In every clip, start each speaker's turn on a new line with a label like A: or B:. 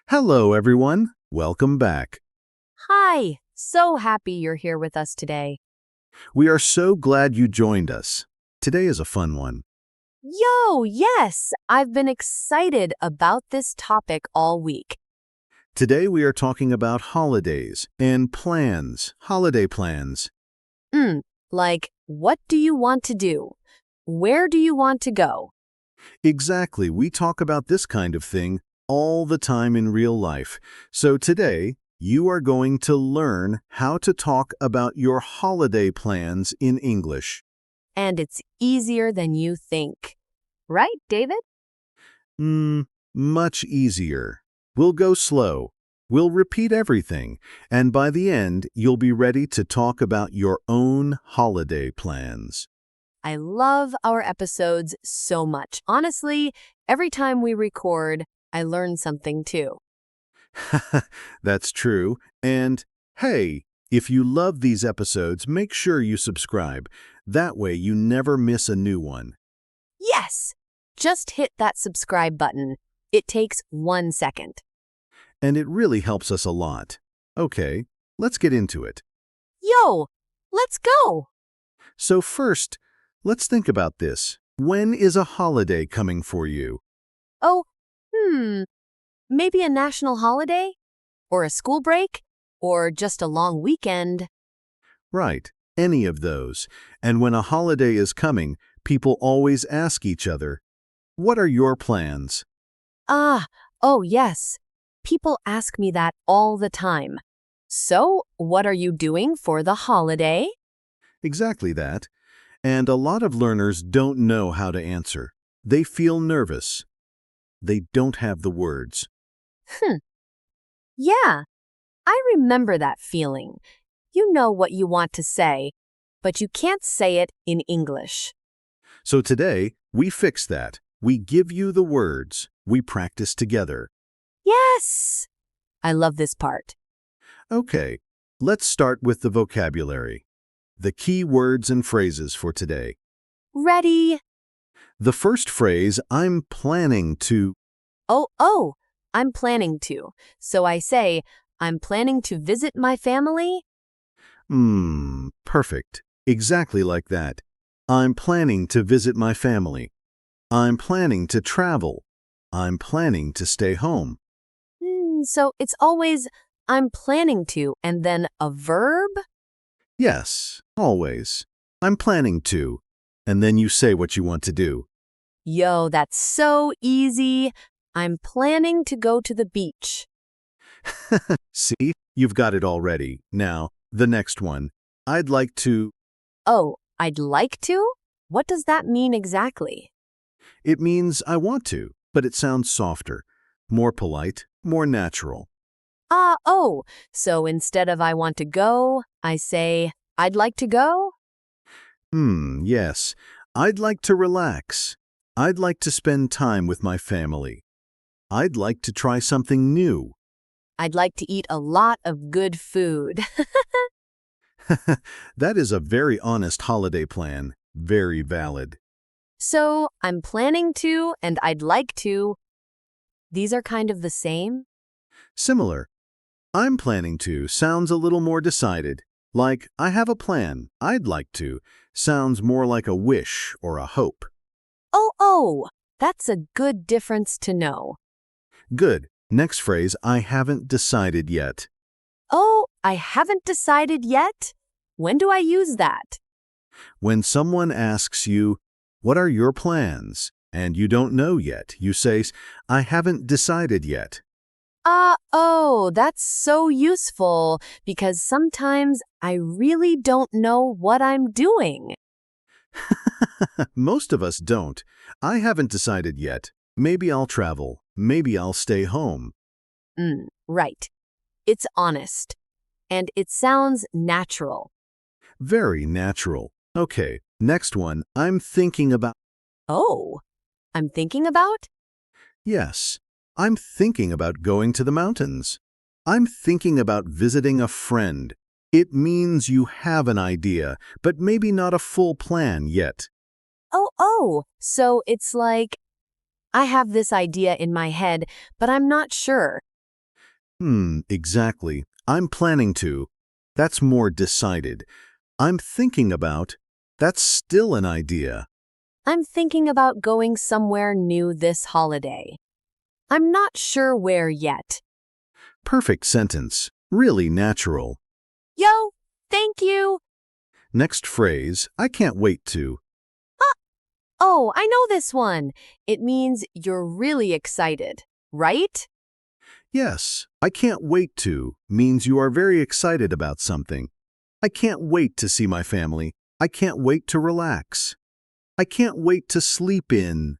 A: Hello, everyone. Welcome back.
B: Hi, so happy you're here with us today.
A: We are so glad you joined us. Today is a fun one.
B: Yes, I've been excited about this topic all week.
A: Today we are talking about holidays and plans, holiday plans.
B: Mm, like, what do you want to do? Where do you want to go?
A: Exactly, we talk about this kind of thing all the time in real life. So today, you are going to learn how to talk about your holiday plans in English.
B: And it's easier than you think. Right, David?
A: Much easier. We'll go slow. We'll repeat everything, and by the end, you'll be ready to talk about your own holiday plans.
B: I love our episodes so much. Honestly, every time we record, I learn something too.
A: That's true. And hey, if you love these episodes, make sure you subscribe. That way you never miss a new one.
B: Yes! Just hit that subscribe button. It takes 1 second.
A: And it really helps us a lot. Okay, let's get into it.
B: Yo, let's go!
A: So first, let's think about this. When is a holiday coming for you?
B: Oh, maybe a national holiday? Or a school break? Or just a long weekend?
A: Right, any of those. And when a holiday is coming, people always ask each other, "What are your plans?"
B: Oh yes. People ask me that all the time. So, what are you doing for the holiday?
A: Exactly that. And a lot of learners don't know how to answer. They feel nervous. They don't have the words.
B: Hmm, yeah, I remember that feeling. You know what you want to say, but you can't say it in English.
A: So today, we fix that. We give you the words. We practice together.
B: Yes! I love this part.
A: Okay, let's start with the vocabulary. The key words and phrases for today.
B: Ready?
A: The first phrase, I'm planning to.
B: Oh, I'm planning to. So I say, I'm planning to visit my family.
A: Perfect. Exactly like that. I'm planning to visit my family. I'm planning to travel. I'm planning to stay home.
B: So it's always, I'm planning to, and then a verb?
A: Yes, always. I'm planning to. And then you say what you want to do.
B: Yo, that's so easy. I'm planning to go to the beach.
A: See, you've got it already. Now, the next one. I'd like to.
B: Oh, I'd like to? What does that mean exactly?
A: It means I want to, but it sounds softer, more polite, more natural.
B: So instead of I want to go, I say, I'd like to go?
A: Yes. I'd like to relax. I'd like to spend time with my family. I'd like to try something new.
B: I'd like to eat a lot of good food.
A: That is a very honest holiday plan. Very valid.
B: So I'm planning to and I'd like to. These are kind of the same.
A: Similar. I'm planning to sounds a little more decided. Like, I have a plan. I'd like to sounds more like a wish or a hope.
B: That's a good difference to know.
A: Good. Next phrase, I haven't decided yet.
B: Oh, I haven't decided yet? When do I use that?
A: When someone asks you, what are your plans? And you don't know yet, you say, I haven't decided yet.
B: That's so useful because sometimes I really don't know what I'm doing.
A: Most of us don't. I haven't decided yet. Maybe I'll travel. Maybe I'll stay home.
B: Right. It's honest. And it sounds natural.
A: Very natural. Okay, next one. I'm thinking about.
B: Oh, I'm thinking about?
A: Yes, I'm thinking about going to the mountains. I'm thinking about visiting a friend. It means you have an idea, but maybe not a full plan yet.
B: So it's like, I have this idea in my head, but I'm not sure.
A: Exactly. I'm planning to. That's more decided. I'm thinking about. That's still an idea.
B: I'm thinking about going somewhere new this holiday. I'm not sure where yet.
A: Perfect sentence. Really natural.
B: Yo, thank you.
A: Next phrase, I can't wait to.
B: Oh, I know this one. It means you're really excited, right?
A: Yes, I can't wait to means you are very excited about something. I can't wait to see my family. I can't wait to relax. I can't wait to sleep in.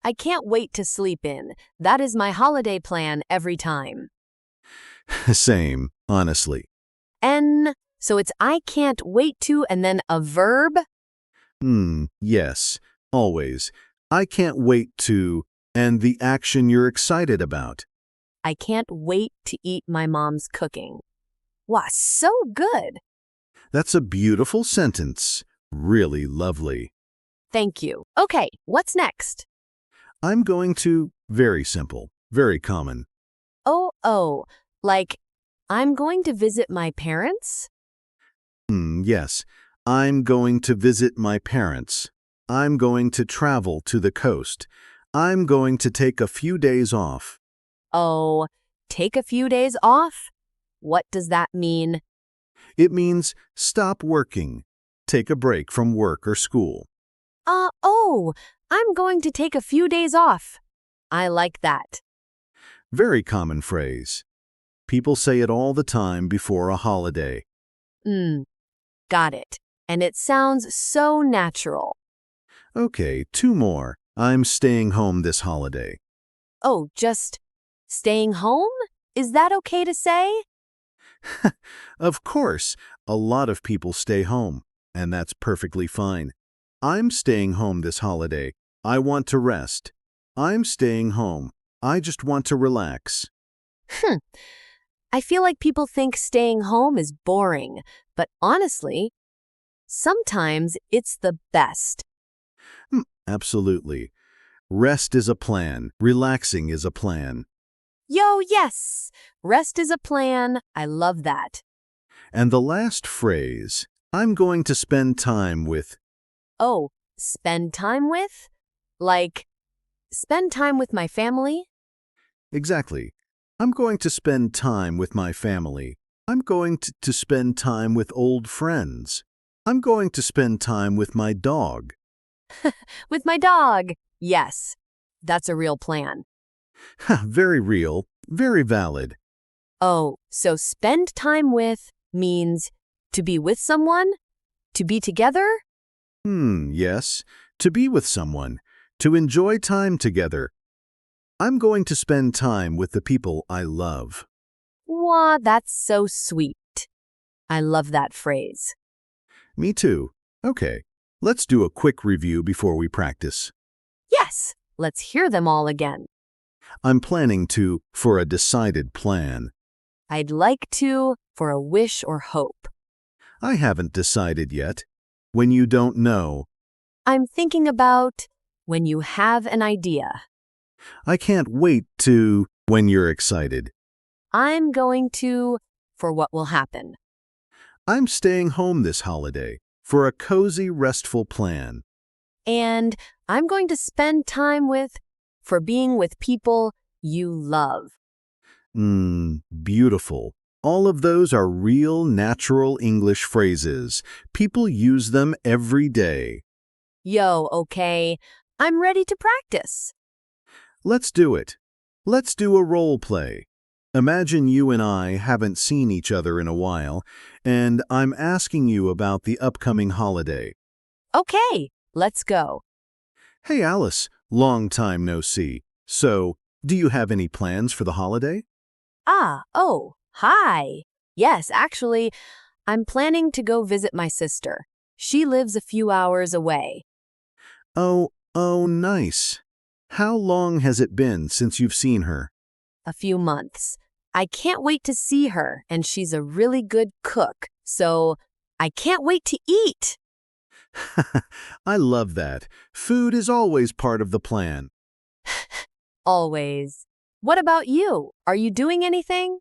B: I can't wait to sleep in. That is my holiday plan every time.
A: Same, honestly.
B: So it's I can't wait to and then a verb?
A: Yes, always. I can't wait to, and the action you're excited about.
B: I can't wait to eat my mom's cooking. Wow, so good.
A: That's a beautiful sentence. Really lovely.
B: Thank you. Okay, what's next?
A: I'm going to, very simple, very common.
B: Oh, like I'm going to visit my parents?
A: Yes, I'm going to visit my parents. I'm going to travel to the coast. I'm going to take a few days off.
B: Oh, take a few days off? What does that mean?
A: It means stop working. Take a break from work or school.
B: I'm going to take a few days off. I like that.
A: Very common phrase. People say it all the time before a holiday.
B: Got it. And it sounds so natural.
A: Okay, two more. I'm staying home this holiday.
B: Oh, just staying home? Is that okay to say?
A: Of course, a lot of people stay home, and that's perfectly fine. I'm staying home this holiday. I want to rest. I'm staying home. I just want to relax.
B: I feel like people think staying home is boring, but honestly, sometimes it's the best.
A: Absolutely. Rest is a plan. Relaxing is a plan.
B: Yo, yes! Rest is a plan. I love that.
A: And the last phrase, I'm going to spend time with.
B: Oh, spend time with? Like, spend time with my family?
A: Exactly. I'm going to spend time with my family. I'm going to spend time with old friends. I'm going to spend time with my dog.
B: With my dog. Yes, that's a real plan.
A: Very real, very valid.
B: Oh, so spend time with means to be with someone? To be together?
A: Yes. To be with someone. To enjoy time together. I'm going to spend time with the people I love.
B: Wow, that's so sweet. I love that phrase.
A: Me too. Okay, let's do a quick review before we practice.
B: Yes, let's hear them all again.
A: I'm planning to, for a decided plan.
B: I'd like to, for a wish or hope.
A: I haven't decided yet. When you don't know.
B: I'm thinking about when you have an idea.
A: I can't wait to, when you're excited.
B: I'm going to, for what will happen.
A: I'm staying home this holiday, for a cozy, restful plan.
B: And I'm going to spend time with, for being with people you love.
A: Beautiful. All of those are real, natural English phrases. People use them every day.
B: Yo, okay, I'm ready to practice.
A: Let's do it. Let's do a role play. Imagine you and I haven't seen each other in a while, and I'm asking you about the upcoming holiday.
B: Okay, let's go.
A: Hey Alice, long time no see. So, do you have any plans for the holiday?
B: Hi. Yes, actually, I'm planning to go visit my sister. She lives a few hours away.
A: Oh, nice. How long has it been since you've seen her?
B: A few months. I can't wait to see her, and she's a really good cook, so I can't wait to eat.
A: I love that. Food is always part of the plan.
B: Always. What about you? Are you doing anything?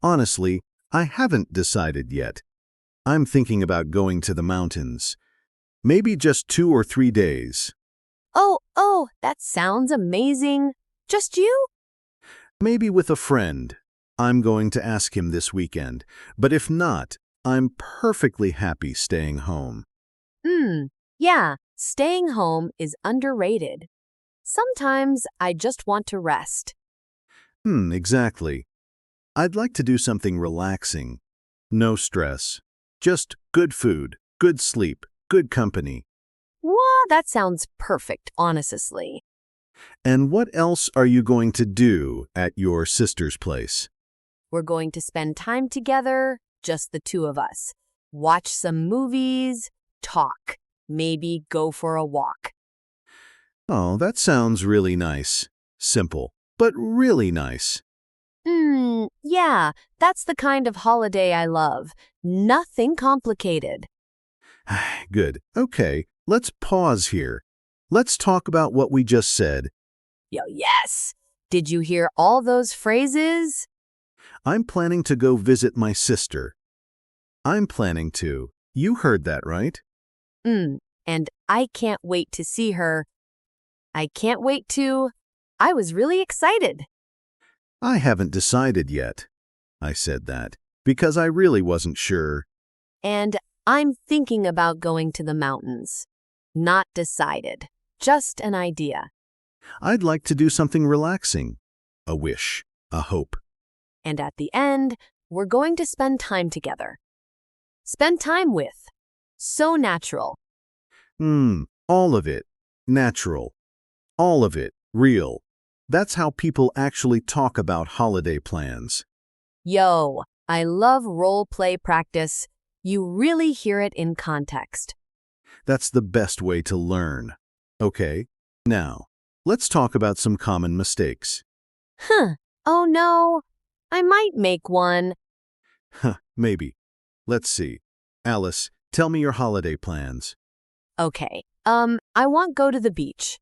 A: Honestly, I haven't decided yet. I'm thinking about going to the mountains. Maybe just 2 or 3 days.
B: Oh, that sounds amazing. Just you?
A: Maybe with a friend. I'm going to ask him this weekend. But if not, I'm perfectly happy staying home.
B: Yeah, staying home is underrated. Sometimes I just want to rest.
A: Exactly. I'd like to do something relaxing. No stress. Just good food, good sleep, good company.
B: Well, that sounds perfect, honestly.
A: And what else are you going to do at your sister's place?
B: We're going to spend time together, just the two of us. Watch some movies, talk, maybe go for a walk.
A: Oh, that sounds really nice. Simple, but really nice.
B: Yeah, that's the kind of holiday I love. Nothing complicated.
A: Good. Okay, let's pause here. Let's talk about what we just said.
B: Yo, yes! Did you hear all those phrases?
A: I'm planning to go visit my sister. I'm planning to. You heard that, right?
B: And I can't wait to see her. I can't wait to. I was really excited.
A: I haven't decided yet. I said that because I really wasn't sure.
B: And I'm thinking about going to the mountains. Not decided. Just an idea.
A: I'd like to do something relaxing. A wish, a hope.
B: And at the end, we're going to spend time together. Spend time with. So natural.
A: All of it. Natural. All of it. Real. That's how people actually talk about holiday plans.
B: Yo, I love role play practice. You really hear it in context.
A: That's the best way to learn. Okay, now, let's talk about some common mistakes.
B: Oh no, I might make one.
A: Maybe. Let's see. Alice, tell me your holiday plans.
B: Okay, I want go to the beach.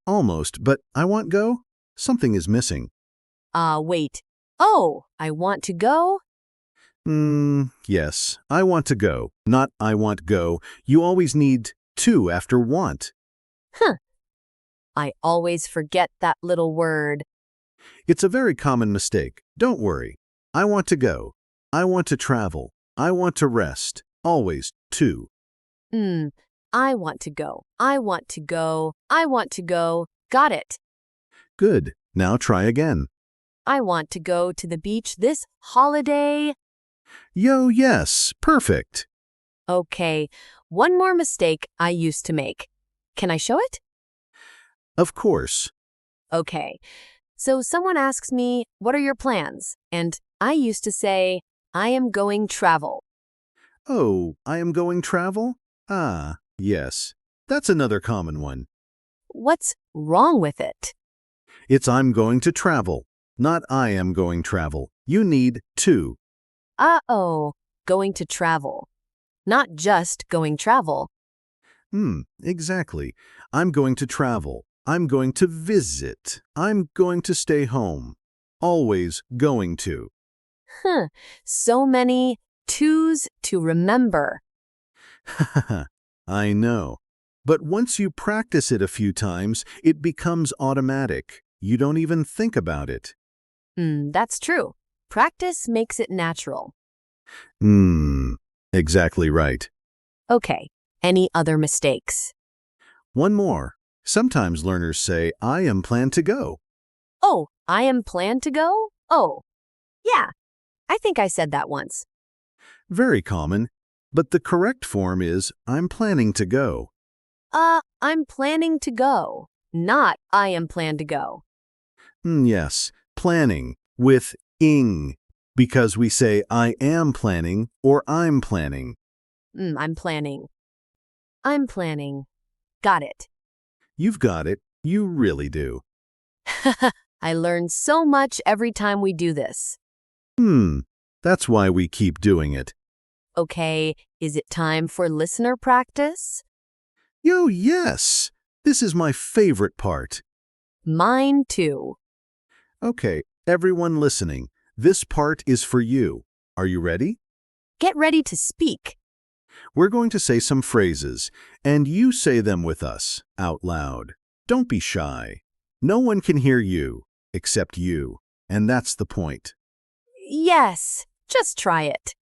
A: Almost, but I want go? Something is missing.
B: Wait. Oh, I want to go?
A: Yes, I want to go, not I want go. You always need to after want.
B: I always forget that little word.
A: It's a very common mistake. Don't worry. I want to go. I want to travel. I want to rest. Always to.
B: I want to go. I want to go. I want to go. Got it.
A: Good. Now try again.
B: I want to go to the beach this holiday.
A: Yo, yes. Perfect.
B: Okay, one more mistake I used to make. Can I show it?
A: Of course.
B: Okay, so someone asks me, what are your plans? And I used to say, I am going travel.
A: Oh, I am going travel? Ah, yes. That's another common one.
B: What's wrong with it?
A: It's I'm going to travel, not I am going travel. You need to.
B: Uh-oh, going to travel. Not just going travel.
A: Exactly. I'm going to travel. I'm going to visit. I'm going to stay home. Always going to.
B: So many twos to remember.
A: I know. But once you practice it a few times, it becomes automatic. You don't even think about it.
B: That's true. Practice makes it natural.
A: Exactly right.
B: Okay, any other mistakes?
A: One more. Sometimes learners say, I am planned to go.
B: Oh, I am planned to go? Oh, yeah, I think I said that once.
A: Very common, but the correct form is, I'm planning to go.
B: I'm planning to go, not I am planned to go.
A: Yes, planning with ing, because we say I am planning or I'm planning.
B: I'm planning. I'm planning. Got it.
A: You've got it. You really do.
B: I learn so much every time we do this.
A: That's why we keep doing it.
B: Okay, is it time for listener practice?
A: Yo, yes! This is my favorite part.
B: Mine too.
A: Okay, everyone listening, this part is for you. Are you ready?
B: Get ready to speak.
A: We're going to say some phrases, and you say them with us, out loud. Don't be shy. No one can hear you, except you, and that's the point.
B: Yes, just try it.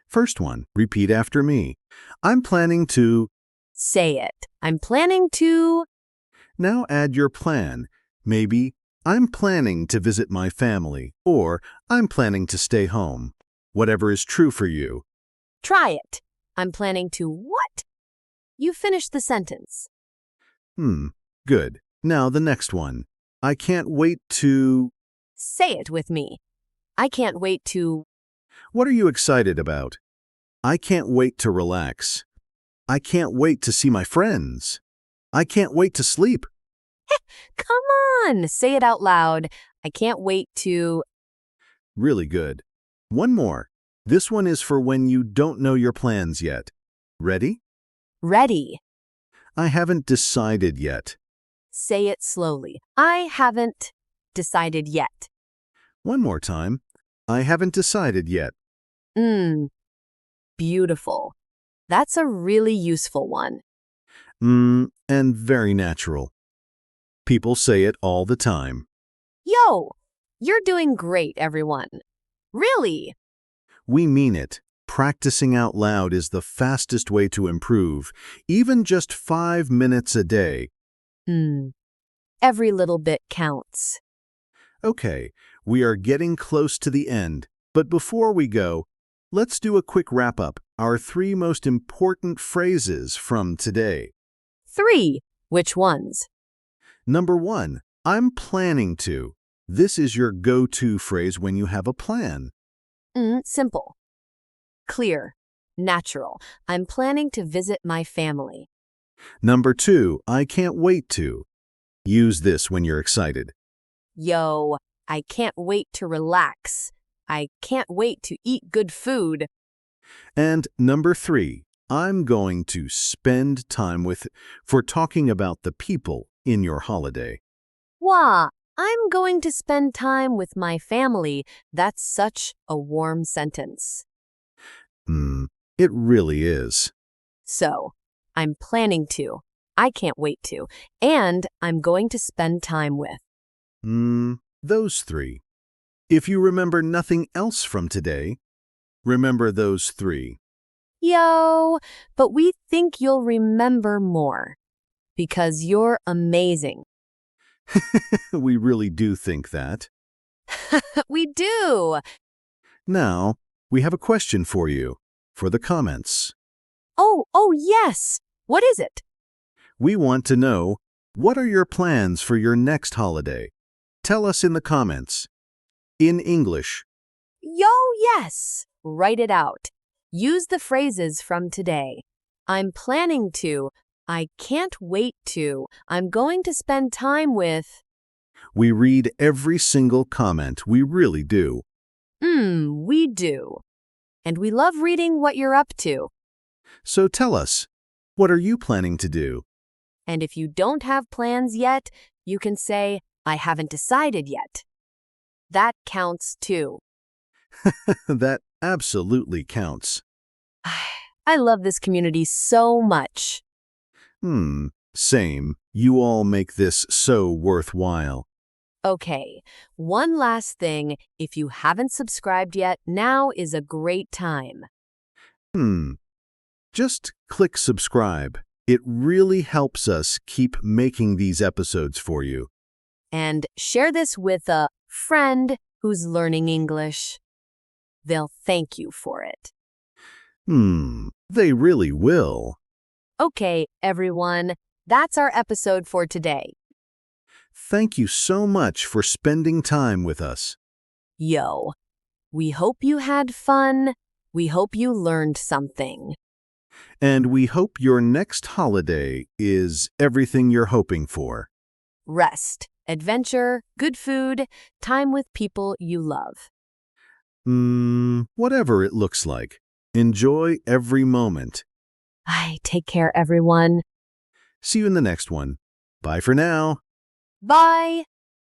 A: First one, repeat after me. I'm planning to...
B: Say it. I'm planning to...
A: Now add your plan. Maybe, I'm planning to visit my family, or I'm planning to stay home. Whatever is true for you.
B: Try it. I'm planning to what? You finished the sentence.
A: Good. Now the next one. I can't wait to...
B: Say it with me. I can't wait to...
A: What are you excited about? I can't wait to relax. I can't wait to see my friends. I can't wait to sleep.
B: Come on, say it out loud. I can't wait to...
A: Really good. One more. This one is for when you don't know your plans yet. Ready?
B: Ready.
A: I haven't decided yet.
B: Say it slowly. I haven't decided yet.
A: One more time. I haven't decided yet.
B: Beautiful. That's a really useful one.
A: And very natural. People say it all the time.
B: Yo, you're doing great, everyone. Really?
A: We mean it. Practicing out loud is the fastest way to improve, even just 5 minutes a day.
B: Every little bit counts.
A: Okay, we are getting close to the end, but before we go, let's do a quick wrap-up, our 3 most important phrases from today.
B: 3. Which ones?
A: Number 1, I'm planning to. This is your go-to phrase when you have a plan.
B: Simple. Clear. Natural. I'm planning to visit my family.
A: Number 2, I can't wait to. Use this when you're excited.
B: Yo, I can't wait to relax. I can't wait to eat good food.
A: And number 3, I'm going to spend time with for talking about the people in your holiday.
B: Wow, I'm going to spend time with my family. That's such a warm sentence.
A: It really is.
B: So, I'm planning to. I can't wait to. And I'm going to spend time with.
A: Those 3. If you remember nothing else from today, remember those 3.
B: Yo, but we think you'll remember more. Because you're amazing.
A: We really do think that.
B: We do.
A: Now, we have a question for you, for the comments.
B: Oh, yes. What is it?
A: We want to know, what are your plans for your next holiday? Tell us in the comments. In English.
B: Yo, yes. Write it out. Use the phrases from today. I'm planning to. I can't wait to. I'm going to spend time with.
A: We read every single comment, we really do.
B: We do. And we love reading what you're up to.
A: So tell us, what are you planning to do?
B: And if you don't have plans yet, you can say, I haven't decided yet. That counts too.
A: That absolutely counts.
B: I love this community so much.
A: Same. You all make this so worthwhile.
B: Okay, one last thing. If you haven't subscribed yet, now is a great time.
A: Just click subscribe. It really helps us keep making these episodes for you.
B: And share this with a friend who's learning English. They'll thank you for it.
A: They really will.
B: Okay, everyone, that's our episode for today.
A: Thank you so much for spending time with us.
B: Yo, we hope you had fun. We hope you learned something.
A: And we hope your next holiday is everything you're hoping for.
B: Rest, adventure, good food, time with people you love.
A: Whatever it looks like. Enjoy every moment.
B: Take care, everyone.
A: See you in the next one. Bye for now.
B: Bye.